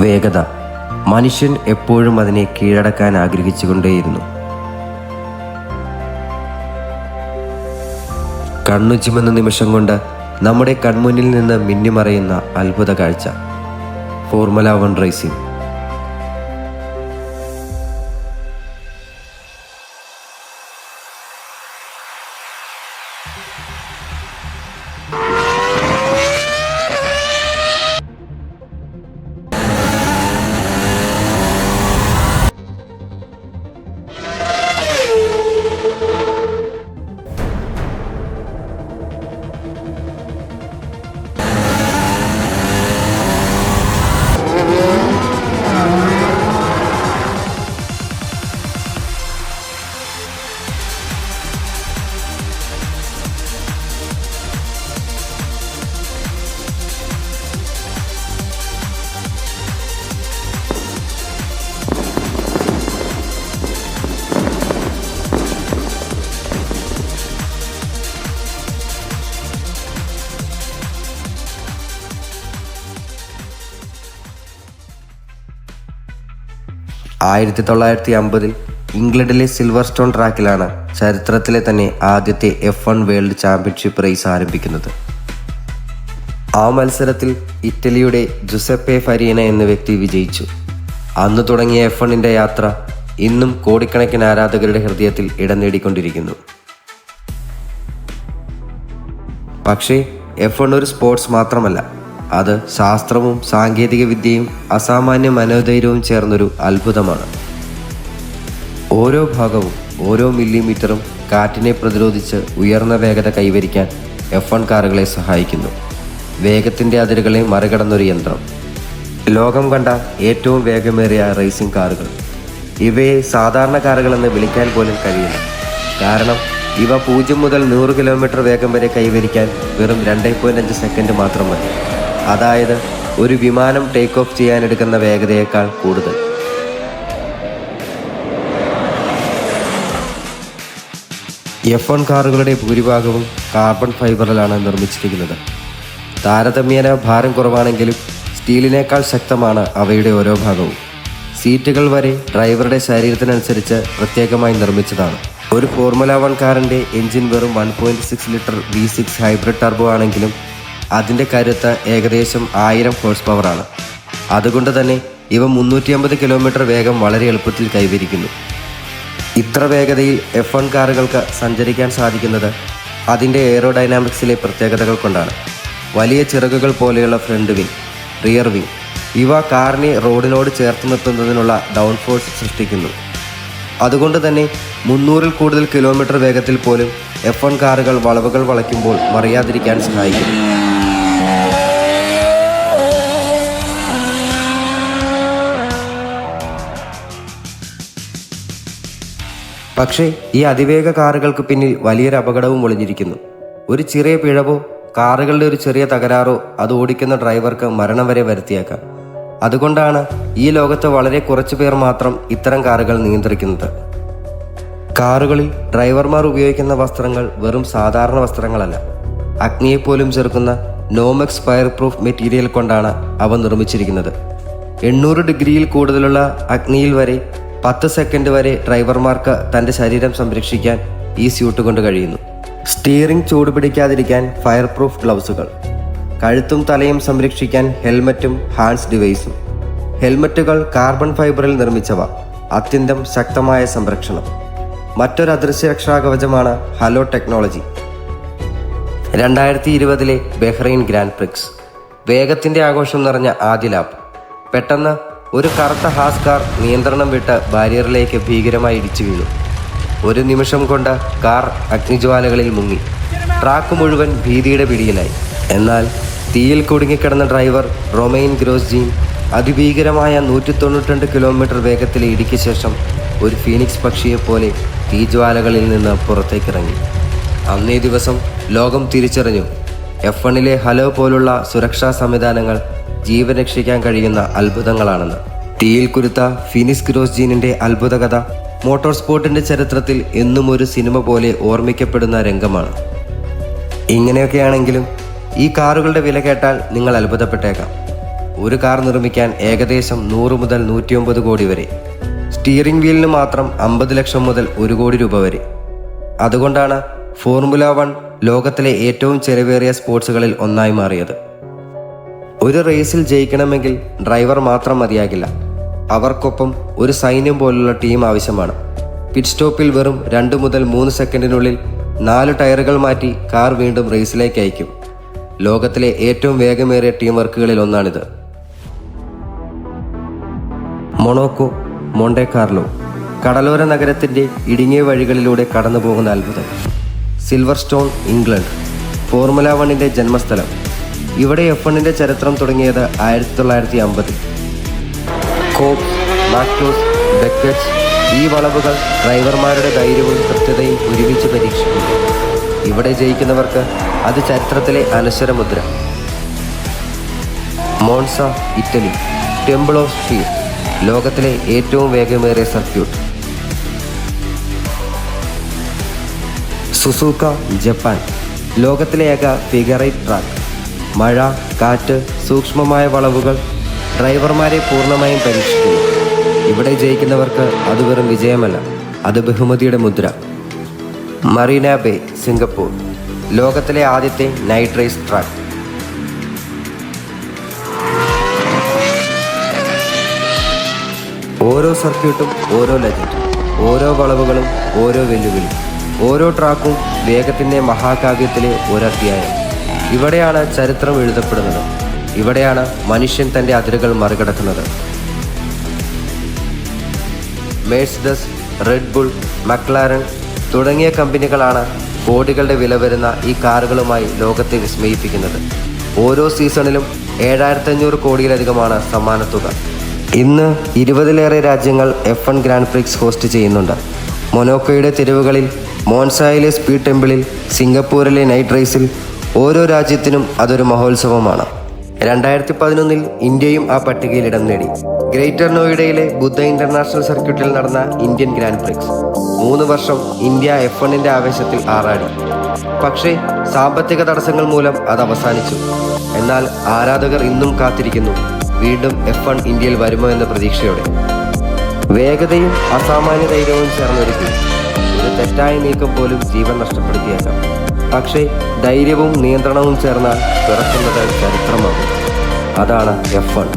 വേഗത. മനുഷ്യൻ എപ്പോഴും അതിനെ കീഴടക്കാൻ ആഗ്രഹിച്ചുകൊണ്ടേയിരുന്നു. കണ്ണു ചിമ്മുന്ന നിമിഷം കൊണ്ട് നമ്മുടെ കൺമുന്നിൽ നിന്ന് മിന്നിമറയുന്ന അത്ഭുത കാഴ്ച. Formula 1 racing. ആയിരത്തി 1950 ഇംഗ്ലണ്ടിലെ സിൽവർസ്റ്റോൺ ട്രാക്കിലാണ് ചരിത്രത്തിലെ തന്നെ ആദ്യത്തെ F1 വേൾഡ് ചാമ്പ്യൻഷിപ്പ് റേസ് ആരംഭിക്കുന്നത്. ആ മത്സരത്തിൽ ഇറ്റലിയുടെ ജുസെപ്പെ ഫരീന എന്ന വ്യക്തി വിജയിച്ചു. അന്ന് തുടങ്ങിയ F1ന്റെ യാത്ര ഇന്നും കോടിക്കണക്കിന് ആരാധകരുടെ ഹൃദയത്തിൽ ഇടം നേടിക്കൊണ്ടിരിക്കുന്നു. പക്ഷേ F1 ഒരു സ്പോർട്സ് മാത്രമല്ല, അത് ശാസ്ത്രവും സാങ്കേതിക വിദ്യയും അസാമാന്യ മനോധൈര്യവും ചേർന്നൊരു അത്ഭുതമാണ്. ഓരോ ഭാഗവും ഓരോ മില്ലിമീറ്ററും കാറ്റിനെ പ്രതിരോധിച്ച് ഉയർന്ന വേഗത കൈവരിക്കാൻ F1 കാറുകളെ സഹായിക്കുന്നു. വേഗത്തിൻ്റെ അതിരുകളെ മറികടന്നൊരു യന്ത്രം. ലോകം കണ്ട ഏറ്റവും വേഗമേറിയ റേസിംഗ് കാറുകൾ. ഇവയെ സാധാരണ കാറുകളെന്ന് വിളിക്കാൻ പോലും കഴിയില്ല. കാരണം ഇവ 0 മുതൽ 100 കിലോമീറ്റർ വേഗം വരെ കൈവരിക്കാൻ വെറും 2.5 സെക്കൻഡ് മാത്രം മതി. അതായത് ഒരു വിമാനം ടേക്ക് ഓഫ് ചെയ്യാനെടുക്കുന്ന വേഗതയേക്കാൾ കൂടുതൽ. F1 കാറുകളുടെ ഭൂരിഭാഗവും കാർബൺ ഫൈബറിലാണ് നിർമ്മിച്ചിരിക്കുന്നത്. താരതമ്യേന ഭാരം കുറവാണെങ്കിലും സ്റ്റീലിനേക്കാൾ ശക്തമാണ് അവയുടെ ഓരോ ഭാഗവും. സീറ്റുകൾ വരെ ഡ്രൈവറുടെ ശരീരത്തിനനുസരിച്ച് പ്രത്യേകമായി നിർമ്മിച്ചതാണ്. ഒരു ഫോർമുല 1 കാറിൻ്റെ എഞ്ചിൻ വെറും 1.6 ലിറ്റർ V6 ഹൈബ്രിഡ് ടർബോ ആണെങ്കിലും അതിൻ്റെ കരുത്ത് ഏകദേശം 1000 ഹോഴ്സ് പവറാണ്. അതുകൊണ്ട് തന്നെ ഇവ 350 കിലോമീറ്റർ വേഗം വളരെ എളുപ്പത്തിൽ കൈവരിക്കുന്നു. ഇത്ര വേഗതയിൽ F1 കാറുകൾക്ക് സഞ്ചരിക്കാൻ സാധിക്കുന്നത് അതിൻ്റെ എയറോഡൈനാമിക്സിലെ പ്രത്യേകതകൾ കൊണ്ടാണ്. വലിയ ചിറകുകൾ പോലെയുള്ള ഫ്രണ്ട് വിങ്, റിയർ വിങ് ഇവ കാറിനെ റോഡിനോട് ചേർത്ത് നിർത്തുന്നതിനുള്ള ഡൗൺ ഫോഴ്സ് സൃഷ്ടിക്കുന്നു. അതുകൊണ്ട് തന്നെ 300-ൽ കൂടുതൽ കിലോമീറ്റർ വേഗത്തിൽ പോലും F1 കാറുകൾ വളവുകൾ വളയ്ക്കുമ്പോൾ മറിയാതിരിക്കാൻ സഹായിക്കുന്നു. പക്ഷേ ഈ അതിവേഗ കാറുകൾക്ക് പിന്നിൽ വലിയൊരു അപകടവും ഒളിഞ്ഞിരിക്കുന്നു. ഒരു ചെറിയ പിഴവോ കാറുകളുടെ ഒരു ചെറിയ തകരാറോ അത് ഓടിക്കുന്ന ഡ്രൈവർക്ക് മരണം വരെ വരുത്തിയേക്കാം. അതുകൊണ്ടാണ് ഈ ലോകത്ത് വളരെ കുറച്ചു പേർ മാത്രം ഇത്തരം കാറുകൾ നിയന്ത്രിക്കുന്നത്. കാറുകളിൽ ഡ്രൈവർമാർ ഉപയോഗിക്കുന്ന വസ്ത്രങ്ങൾ വെറും സാധാരണ വസ്ത്രങ്ങളല്ല. അഗ്നിയെപ്പോലും ചെറുക്കുന്ന നോമെക്സ് ഫയർ പ്രൂഫ് മെറ്റീരിയൽ കൊണ്ടാണ് അവ നിർമ്മിച്ചിരിക്കുന്നത്. 800 ഡിഗ്രിയിൽ കൂടുതലുള്ള അഗ്നിയിൽ വരെ 10 സെക്കൻഡ് വരെ ഡ്രൈവർമാർക്ക് തൻ്റെ ശരീരം സംരക്ഷിക്കാൻ ഈ സ്യൂട്ട് കൊണ്ട് കഴിയുന്നു. സ്റ്റിയറിംഗ് ചൂടുപിടിക്കാതിരിക്കാൻ ഫയർ പ്രൂഫ് ഗ്ലൗസുകൾ, കഴുത്തും തലയും സംരക്ഷിക്കാൻ ഹെൽമറ്റും ഹാൻഡ്സ് ഡിവൈസും. ഹെൽമറ്റുകൾ കാർബൺ ഫൈബറിൽ നിർമ്മിച്ചവ, അത്യന്തം ശക്തമായ സംരക്ഷണം. മറ്റൊരു അദൃശ്യ രക്ഷാകവചമാണ് halo technology. 2020 Bahrain Grand Prix. വേഗത്തിൻ്റെ ആഘോഷം നിറഞ്ഞ ആദ്യ ലാപ്പ്. പെട്ടെന്ന് ഒരു കറുത്ത ഹാസ് കാർ നിയന്ത്രണം വിട്ട് ബാരിയറിലേക്ക് ഭീകരമായി ഇടിച്ചു വീണു. ഒരു നിമിഷം കൊണ്ട് കാർ അഗ്നിജ്വാലകളിൽ മുങ്ങി. ട്രാക്ക് മുഴുവൻ ഭീതിയുടെ പിടിയിലായി. എന്നാൽ തീയിൽ കുടുങ്ങിക്കിടന്ന ഡ്രൈവർ റൊമെയിൻ ഗ്രോസ്ജീൻ അതിഭീകരമായ 192 കിലോമീറ്റർ വേഗത്തിലെ ഇടിക്ക് ശേഷം ഒരു ഫീനിക്സ് പക്ഷിയെപ്പോലെ തീജ്വാലകളിൽ നിന്ന് പുറത്തേക്കിറങ്ങി. അന്നേ ദിവസം ലോകം തിരിച്ചറിഞ്ഞു, F1ലെ ഹലോ പോലുള്ള സുരക്ഷാ സംവിധാനങ്ങൾ ജീവൻ രക്ഷിക്കാൻ കഴിയുന്ന അത്ഭുതങ്ങളാണെന്ന്. തീയിൽ കുരുത്ത ഫീനിക്സ് ഗ്രോസ്ജീനിൻ്റെ അത്ഭുത കഥ മോട്ടോർ സ്പോർട്ടിൻ്റെ ചരിത്രത്തിൽ എന്നും ഒരു സിനിമ പോലെ ഓർമ്മിക്കപ്പെടുന്ന രംഗമാണ്. ഇങ്ങനെയൊക്കെയാണെങ്കിലും ഈ കാറുകളുടെ വില കേട്ടാൽ നിങ്ങൾ അത്ഭുതപ്പെട്ടേക്കാം. ഒരു കാർ നിർമ്മിക്കാൻ ഏകദേശം 100 മുതൽ 109 കോടി വരെ. സ്റ്റിയറിംഗ് വീലിന് മാത്രം 50 ലക്ഷം മുതൽ 1 കോടി രൂപ വരെ. അതുകൊണ്ടാണ് ഫോർമുല 1 ലോകത്തിലെ ഏറ്റവും ചെലവേറിയ സ്പോർട്സുകളിൽ ഒന്നായി മാറിയത്. ഒരു റേസിൽ ജയിക്കണമെങ്കിൽ ഡ്രൈവർ മാത്രം മതിയാകില്ല. അവർക്കൊപ്പം ഒരു സൈന്യം പോലുള്ള ടീം ആവശ്യമാണ്. പിറ്റ് സ്റ്റോപ്പിൽ വെറും 2 മുതൽ 3 സെക്കൻഡിനുള്ളിൽ 4 ടയറുകൾ മാറ്റി കാർ വീണ്ടും റേസിലേക്ക് അയക്കും. ലോകത്തിലെ ഏറ്റവും വേഗമേറിയ ടീം വർക്കുകളിൽ ഒന്നാണിത്. മൊണോക്കോ, മോണ്ടെ കാർലോ, കടലോര നഗരത്തിൻ്റെ ഇടുങ്ങിയ വഴികളിലൂടെ കടന്നു പോകുന്ന അത്ഭുതം. സിൽവർസ്റ്റോൺ, ഇംഗ്ലണ്ട്, ഫോർമുല 1ൻ്റെ ജന്മസ്ഥലം. ഇവിടെ F1ൻ്റെ ചരിത്രം തുടങ്ങിയത് 1950. കോബ്സ്, മാക്ടോസ്, ബെക്കറ്റ്സ്, ഈ വളവുകൾ ഡ്രൈവർമാരുടെ ധൈര്യവും കൃത്യതയും ഒരുമിച്ച് പരീക്ഷിക്കുന്നു. ഇവിടെ ജയിക്കുന്നവർക്ക് അത് ചരിത്രത്തിലെ അനശ്വരമുദ്ര. മോൺസ, ഇറ്റലി, ടെമ്പിൾ ഓഫ് സ്പീഡ്, ലോകത്തിലെ ഏറ്റവും വേഗമേറിയ സർക്യൂട്ട്. സുസൂക്ക, ജപ്പാൻ, ലോകത്തിലെ ഏക ഫിഗർ 8 ട്രാക്ക്. മഴ, കാറ്റ്, സൂക്ഷ്മമായ വളവുകൾ ഡ്രൈവർമാരെ പൂർണ്ണമായും പരീക്ഷിക്കുന്നു. ഇവിടെ ജയിക്കുന്നവർക്ക് അത് വെറും വിജയമല്ല, അത് ബഹുമതിയുടെ മുദ്ര. മറീന ബേ, സിംഗപ്പൂർ, ലോകത്തിലെ ആദ്യത്തെ നൈറ്റ് റേസ് ട്രാക്ക്. ഓരോ സർക്യൂട്ടും ഓരോ ലെജൻഡ്, ഓരോ വളവുകളും ഓരോ വെല്ലുവിളി, ഓരോ ട്രാക്കും വേഗത്തിൻ്റെ മഹാകാവ്യത്തിലെ ഒരധ്യായം. ഇവിടെയാണ് ചരിത്രം എഴുതപ്പെടുന്നത്. ഇവിടെയാണ് മനുഷ്യൻ തൻ്റെ അതിരുകൾ മറികടക്കുന്നത്. മെഴ്സിഡസ്, റെഡ് ബുൾ, മക്ലാരൻ തുടങ്ങിയ കമ്പനികളാണ് കോടികളുടെ വില വരുന്ന ഈ കാറുകളുമായി ലോകത്തെ വിസ്മയിപ്പിക്കുന്നത്. ഓരോ സീസണിലും 7500 കോടിയിലധികമാണ് സമ്മാനത്തുക. ഇന്ന് 20-ലേറെ രാജ്യങ്ങൾ F1 ഗ്രാൻഡ് പ്രിക്സ് ഹോസ്റ്റ് ചെയ്യുന്നുണ്ട്. മൊണോക്കോയുടെ തെരുവുകളിൽ, മോൺസായിലെ സ്പീഡ് ടെമ്പിളിൽ, സിംഗപ്പൂരിലെ നൈറ്റ് റേസിൽ ഓരോ രാജ്യത്തിനും അതൊരു മഹോത്സവമാണ്. 2011 ഇന്ത്യയും ആ പട്ടികയിൽ ഇടം നേടി. ഗ്രേറ്റർ നോയിഡയിലെ ബുദ്ധ ഇന്റർനാഷണൽ സർക്യൂട്ടിൽ നടന്ന ഇന്ത്യൻ ഗ്രാൻഡ് പ്രിക്സ് 3 വർഷം ഇന്ത്യ F1ൻ്റെ ആവേശത്തിൽ ആറാടി. പക്ഷേ സാമ്പത്തിക തടസ്സങ്ങൾ മൂലം അത് അവസാനിച്ചു. എന്നാൽ ആരാധകർ ഇന്നും കാത്തിരിക്കുന്നു, വീണ്ടും F1 ഇന്ത്യയിൽ വരുമോ എന്ന പ്രതീക്ഷയോടെ. വേഗതയും അസാമാന്യ ധൈര്യവും ചേർന്നൊരുക്കി. ഒരു തെറ്റായ നീക്കം പോലും ജീവൻ നഷ്ടപ്പെടുത്തിയേക്കാം. പക്ഷേ ധൈര്യവും നിയന്ത്രണവും ചേർന്നാൽ പിറക്കുന്നത് ചരിത്രമാകും. അതാണ് F1.